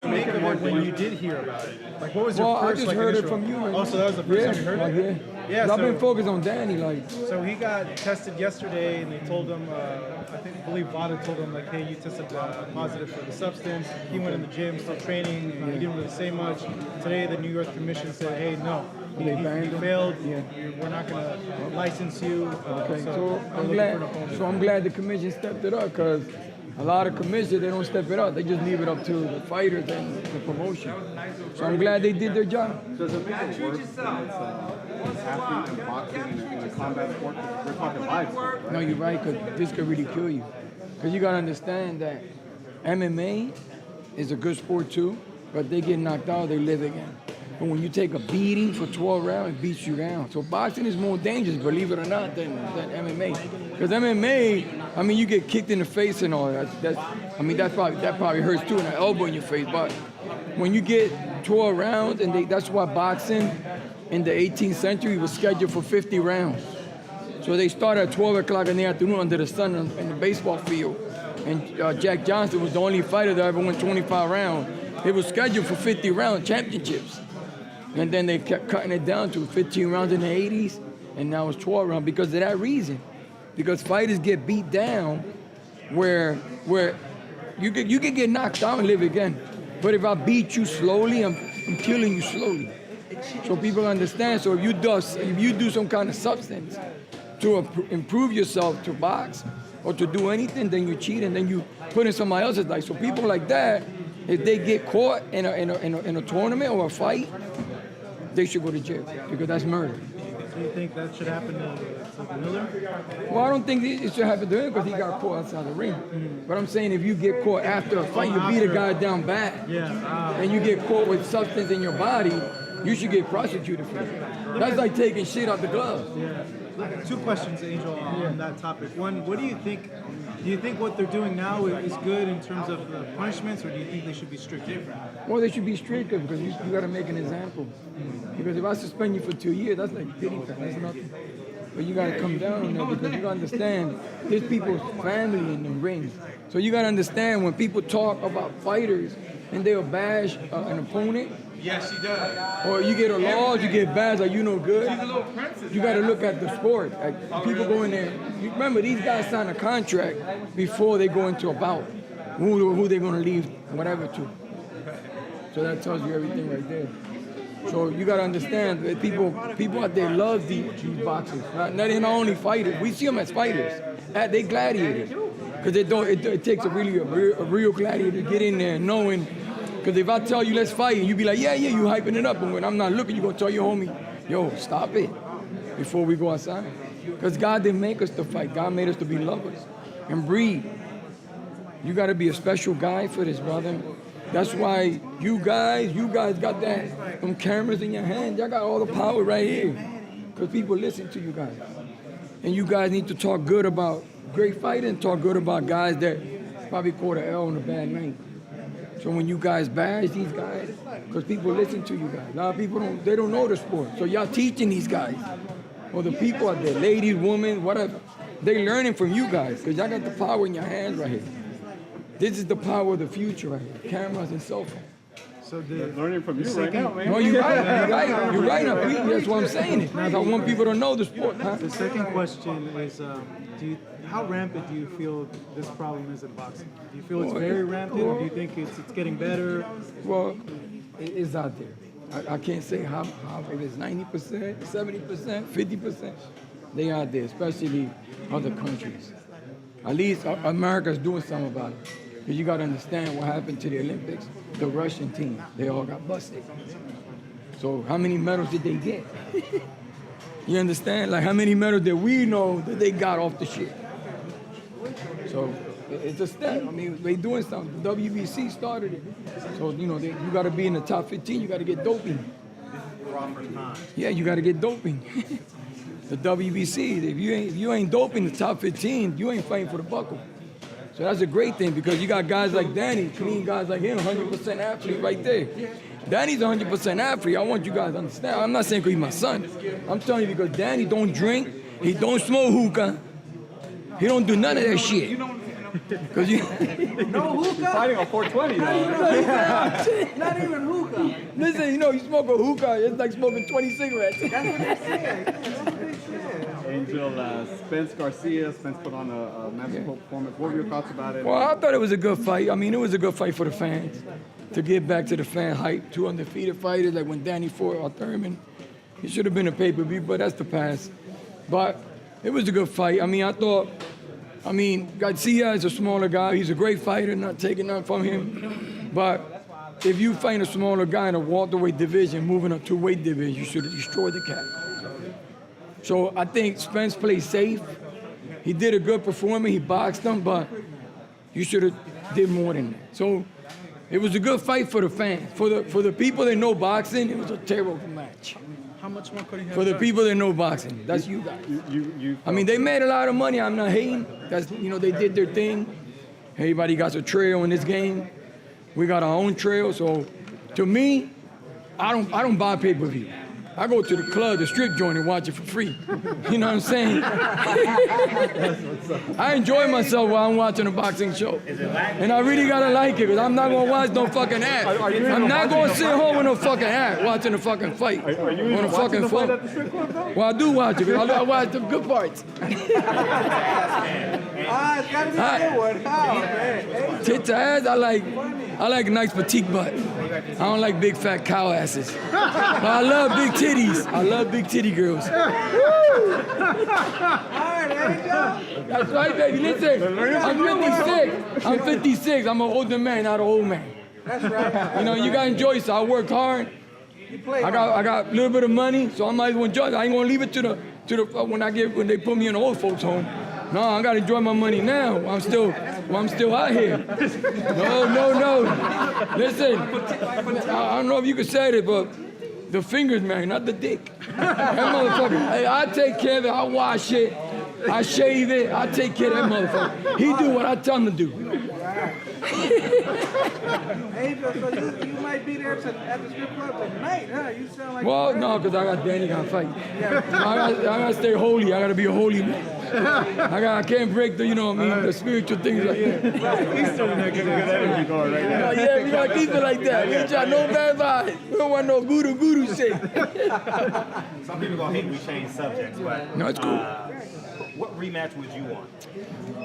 make of it when you did hear about it? Like, what was your first? I just heard it from you. Oh, so that was the first time you heard it? Yeah. I've been focused on Danny, like. So he got tested yesterday, and they told him, I believe Vada told him, like, hey, you tested positive for the substance. He went in the gym, still training. He didn't really say much. Today, the New York Commission said, hey, no, he failed. Yeah. We're not going to license you. Okay, so I'm glad the commission stepped it up, because a lot of commissions, they don't step it up. They just leave it up to the fighters and the promotion. So I'm glad they did their job. Does it make it worse when it's athlete and boxing and a combat sport? We're talking lives. No, you're right, because this could really kill you. Because you got to understand that MMA is a good sport too, but they get knocked out, they live again. But when you take a beating for 12 rounds, it beats you down. So boxing is more dangerous, believe it or not, than MMA. Because MMA, I mean, you get kicked in the face and all that. That probably hurts too, and an elbow in your face. But when you get 12 rounds, and that's why boxing in the 18th century was scheduled for 50 rounds. So they started at 12 o'clock in the afternoon under the sun in the baseball field. And Jack Johnson was the only fighter that ever won 25 rounds. It was scheduled for 50 round championships. And then they kept cutting it down to 15 rounds in the 80s, and now it's 12 rounds because of that reason. Because fighters get beat down where you can get knocked out and live again. But if I beat you slowly, I'm killing you slowly. So people understand. So if you do some kind of substance to improve yourself to box or to do anything, then you cheat and then you put in somebody else's life. So people like that, if they get caught in a tournament or a fight, they should go to jail because that's murder. So you think that should happen to Miller? Well, I don't think it should happen to him because he got caught outside the ring. Mm-hmm. But I'm saying if you get caught after a fight, you beat a guy down bad, and you get caught with substance in your body, you should get prosecuted for it. That's like taking shit out the gloves. Yeah. Two questions, Angel, on that topic. One, what do you think? Do you think what they're doing now is good in terms of punishments, or do you think they should be stricter? Well, they should be stricter because you got to make an example. Because if I suspend you for 2 years, that's like pity cut. That's nothing. But you got to come down on that because you got to understand there's people's family in the ring. So you got to understand when people talk about fighters and they'll bash an opponent. Yes, he does. Or you get a loss, you get bashed, like you no good. He's a little princess. You got to look at the sport. Like people go in there. You remember, these guys sign a contract before they go into a bout. Who they're going to leave, whatever to. So that tells you everything right there. So you got to understand that people out there love these boxers. Not only fighters. We see them as fighters. They gladiators. Because it takes a real gladiator to get in there knowing. Because if I tell you let's fight, and you be like, yeah, you hyping it up, and when I'm not looking, you're going to tell your homie, yo, stop it before we go outside. Because God didn't make us to fight. God made us to be lovers and breed. You got to be a special guy for this, brother. That's why you guys got them cameras in your hand. Y'all got all the power right here. Because people listen to you guys. And you guys need to talk good about great fighting and talk good about guys that probably caught an L on a bad night. So when you guys bash these guys, because people listen to you guys. A lot of people don't know the sport. So y'all teaching these guys. Or the people out there, ladies, women, whatever. They learning from you guys, because y'all got the power in your hands right here. This is the power of the future right here. Cameras and cell phones. So they're learning from you right now, man. No, you're right. You're right. That's why I'm saying it. Because I want people to know the sport. Huh? The second question is, how rampant do you feel this problem is in boxing? Do you feel it's very rampant, or do you think it's getting better? Well, it's out there. I can't say how if it's 90%, 70%, 50%. They out there, especially other countries. At least America's doing something about it. Because you got to understand what happened to the Olympics. The Russian team, they all got busted. So how many medals did they get? You understand? Like how many medals that we know that they got off the shit? So it's a step. I mean, they doing something. The WBC started it. So, you got to be in the top 15. You got to get doping. Yeah, you got to get doping. The WBC, if you ain't doping the top 15, you ain't fighting for the buckle. So that's a great thing because you got guys like Danny, clean guys like him, 100% athlete right there. Danny's 100% athlete. I want you guys to understand. I'm not saying because he's my son. I'm telling you because Danny don't drink, he don't smoke hookah, he don't do none of that shit. Cause you no hookah? Fighting on 420 though. Not even hookah. Listen, you know, you smoke a hookah, it's like smoking 20 cigarettes. That's what they said. That's what they said. Angel, Spence Garcia. Spence put on a masterful performance. What were your thoughts about it? Well, I thought it was a good fight. I mean, it was a good fight for the fans. To get back to the fan hype, 2 undefeated fighters, like when Danny fought or Thurman. It should have been a pay-per-view, but that's the past. But it was a good fight. I mean, Garcia is a smaller guy. He's a great fighter, not taking nothing from him. But if you fight a smaller guy in a welterweight division, moving up to weight division, you should have destroyed the cat. So I think Spence played safe. He did a good performance. He boxed him, but you should have did more than that. So it was a good fight for the fans. For the people that know boxing, it was a terrible match. How much more could he have For the done? people that know boxing, that's you guys. I mean, they made a lot of money. I'm not hating. That's, you know, they did their thing. Everybody got a trail in this game. We got our own trail. So, to me, I don't buy pay-per-view. I go to the club, the strip joint, and watch it for free. You know what I'm saying? I enjoy myself while I'm watching a boxing show. And I really gotta like it, because I'm not gonna watch no fucking ad. I'm not gonna sit home with no fucking ad watching a fucking fight. Are you on a fucking fight phone. at the strip club, though? Well, I do watch it, because I watch the good parts. Ah, it's gotta be a good one. How, man? Tits ass, I like a nice petite butt. I don't like big fat cow asses. But I love big titties. I love big titty girls. All right, Angel. That's right, baby. Listen, I'm 56. I'm an older man, not an old man. That's right. You know, you gotta enjoy yourself. I work hard. You play I got a little bit of money, so I might as well enjoy it. I ain't gonna leave it to the when they put me in the old folks home. No, I gotta enjoy my money now. I'm still out here. No. Listen, I don't know if you can say it, but the fingers, man, not the dick. That motherfucker. Hey, I take care of it. I wash it. I shave it. I take care of that motherfucker. He do what I tell him to do. Angel, so you might be there at the strip club tonight, huh? You sound like. Well, no, because I got Danny got to fight. I gotta stay holy. I gotta be a holy man. I can't break the, you know what I mean, the spiritual things like that. He's still in there getting good energy going right now. Yeah, we gotta keep it like that. We ain't trying no bad vibes. We don't want no voodoo shit. Some people gonna hate we change subjects, but No, it's cool. what rematch would you want?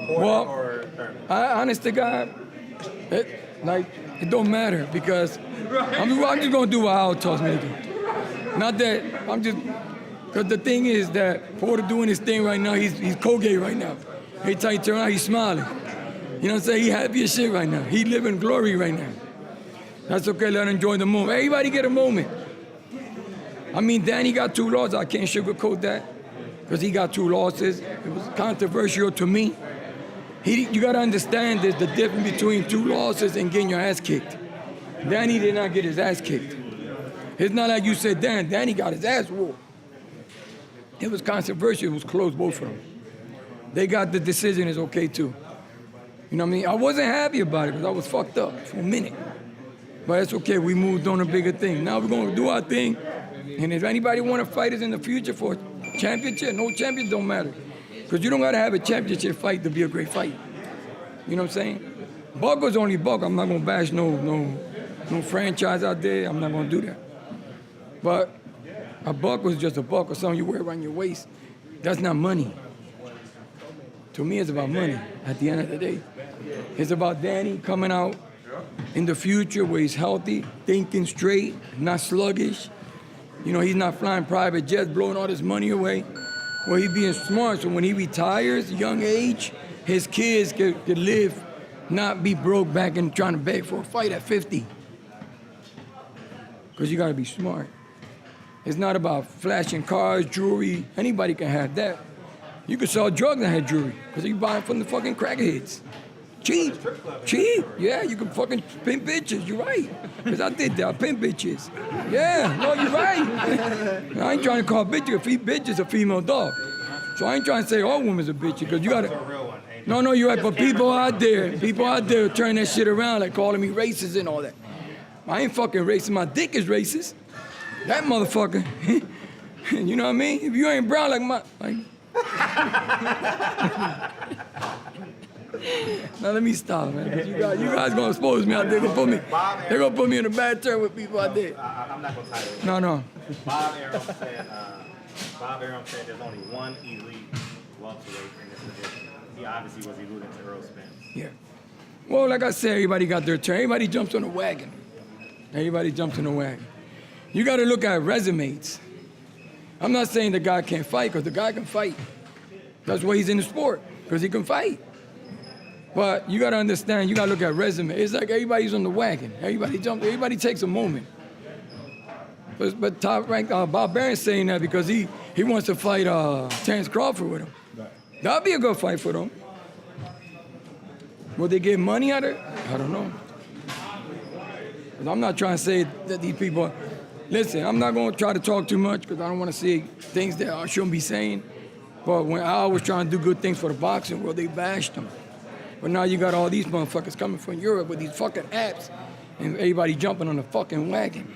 Well, Or Thurman? honest to God, it don't matter, because I'm just gonna do what Howard tells me to do. Not that because the thing is that Porter doing his thing right now, he's Colgate right now. Every time he turn around, he's smiling. You know what I'm saying? He happy as shit right now. He living glory right now. That's okay, let him enjoy the moment. Everybody get a moment. I mean, Danny got 2 losses. I can't sugarcoat that, because he got 2 losses. It was controversial to me. You gotta understand there's the difference between 2 losses and getting your ass kicked. Danny did not get his ass kicked. It's not like you said, Danny got his ass whooped. It was controversial. It was close, both of them. They got the decision is okay too. You know what I mean? I wasn't happy about it because I was fucked up for a minute. But it's okay. We moved on to bigger thing. Now we're going to do our thing. And if anybody want to fight us in the future for a championship, no champions don't matter. Because you don't got to have a championship fight to be a great fight. You know what I'm saying? Buck was only Buck. I'm not going to bash no franchise out there. I'm not going to do that. But a buck was just a buck, or something you wear around your waist. That's not money. To me, it's about money at the end of the day. It's about Danny coming out in the future where he's healthy, thinking straight, not sluggish. You know, he's not flying private jets, blowing all his money away. Well, he's being smart, so when he retires, young age, his kids could live, not be broke back and trying to beg for a fight at 50. Because you got to be smart. It's not about flashing cars, jewelry. Anybody can have that. You can sell drugs and have jewelry, because you buy it from the fucking crackheads. Cheap. Yeah, you can fucking pimp bitches. You're right. Because I did that. I pimp bitches. Yeah, no, you're right. I ain't trying to call bitch a female dog. So I ain't trying to say all women's a bitch, because you got to. No, you're right. But people out there turn that shit around, like calling me racist and all that. I ain't fucking racist. My dick is racist. That motherfucker. You know what I mean? If you ain't brown like my. Now let me stop, man. 'Cause you guys gonna expose me out there. They're gonna put me in a bad term with people out there. I'm not going to title it. No. Bob Arum said there's only one elite welterweight in this division. He obviously was alluding to Earl Spence. Yeah. Well, like I said, everybody got their turn. Everybody jumps on the wagon. Everybody jumps on the wagon. You got to look at resumes. I'm not saying the guy can't fight, because the guy can fight. That's why he's in the sport, because he can fight. But you got to understand, you got to look at resume. It's like everybody's on the wagon. Everybody takes a moment. But top rank, Bob Barron's saying that because he wants to fight Terrence Crawford with him. That'd be a good fight for them. Will they get money out of it? I don't know. 'Cause I'm not trying to say that these people... Listen, I'm not going to try to talk too much because I don't want to say things that I shouldn't be saying. But when I was trying to do good things for the boxing world, they bashed them. But now you got all these motherfuckers coming from Europe with these fucking apps and everybody jumping on the fucking wagon.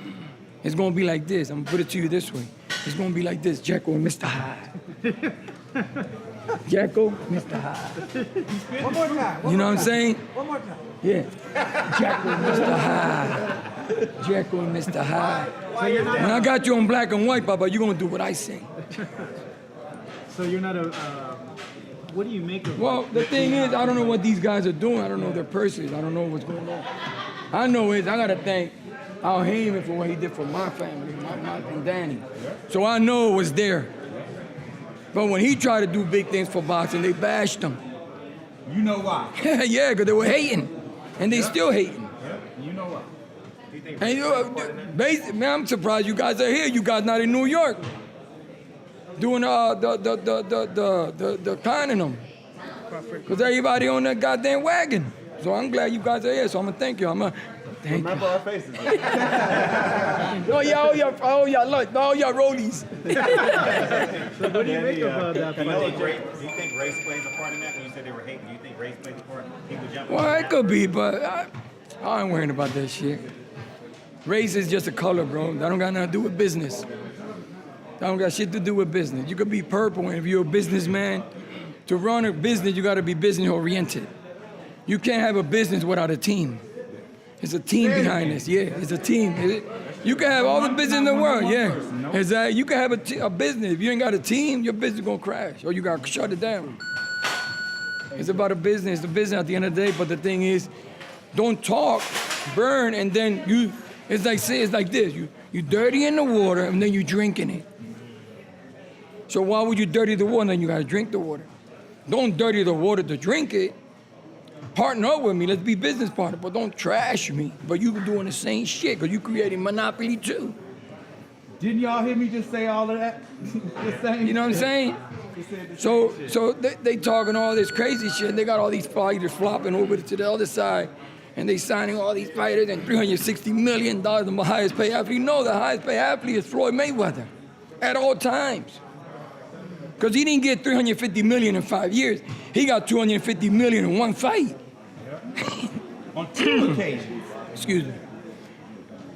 It's going to be like this. I'm going to put it to you this way. It's going to be like this, Jekyll and Mr. Hyde. Jekyll, Mr. Hyde. One more time. You know what I'm saying? One more time. Yeah. Jekyll and Mr. Hyde. Jekyll and Mr. Hyde. When I got you on black and white, Papa, you're going to do what I say. So you're not a. What do you make of? Well, the thing is, I don't know what these guys are doing. I don't know their purses. I don't know what's going on. I know is I got to thank Al Heyman for what he did for my family, and Danny. So I know it was there. But when he tried to do big things for boxing, they bashed him. You know why? Yeah, because they were hating. And they still hating. You know why? And man, I'm surprised you guys are here. You guys not in New York. Doing the conning them. Because everybody on that goddamn wagon. So I'm glad you guys are here. So I'm going to thank you. Thank Remember our faces. all y'all rollies. So what do you make of that Do you fight? think race plays a part in that? When you said they were hating, do you think race plays a part? People jumping Well, on it that? could be, but I ain't worrying about that shit. Race is just a color, bro. That don't got nothing to do with business. That don't got shit to do with business. You could be purple, and if you're a businessman, to run a business, you got to be business-oriented. You can't have a business without a team. It's a team behind this. Yeah, it's a team. You can have all the business in the world. Yeah, exactly. You can have a business. If you ain't got a team, your business gonna crash, or you gotta shut it down. It's about a business. The business at the end of the day. But the thing is, don't talk, burn, and then you. It's like this. You dirty in the water, and then you drinking it. So why would you dirty the water and then you gotta drink the water? Don't dirty the water to drink it. Partner up with me, let's be business partners, but don't trash me. But you doing the same shit, because you creating monopoly too. Didn't y'all hear me just say all of that? The same. You know what I'm saying? So they talking all this crazy shit, and they got all these fighters flopping over to the other side, and they signing all these fighters and $360 million, the highest paid athlete. You know the highest paid athlete is Floyd Mayweather, at all times. Because he didn't get $350 million in 5 years. He got $250 million in one fight. On 2 occasions. Excuse me.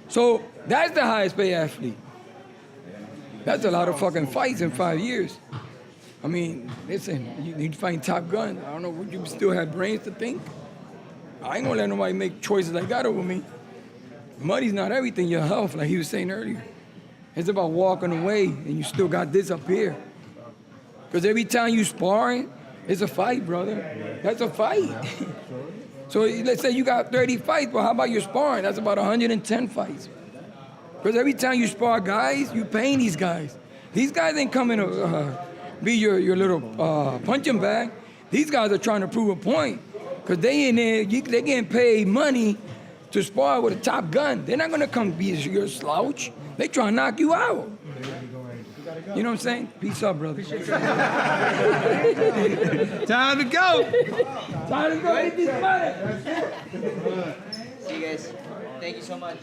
So that's the highest paid athlete. That's a lot of fucking fights in 5 years. I mean, listen, you fight Top Gun. I don't know, would you still have brains to think? I ain't gonna let nobody make choices like that over me. Money's not everything, your health, like he was saying earlier. It's about walking away, and you still got this up here. Because every time you sparring, it's a fight, brother. That's a fight. So let's say you got 30 fights, but how about your sparring? That's about 110 fights. Because every time you spar guys, you paying these guys. These guys ain't coming to be your little punching bag. These guys are trying to prove a point. Because they in there, they getting paid money to spar with a Top Gun. They're not going to come be your slouch. They trying to knock you out. You know what I'm saying? Peace up, brother. Time to go. Time to go get this money. See you guys. Thank you so much.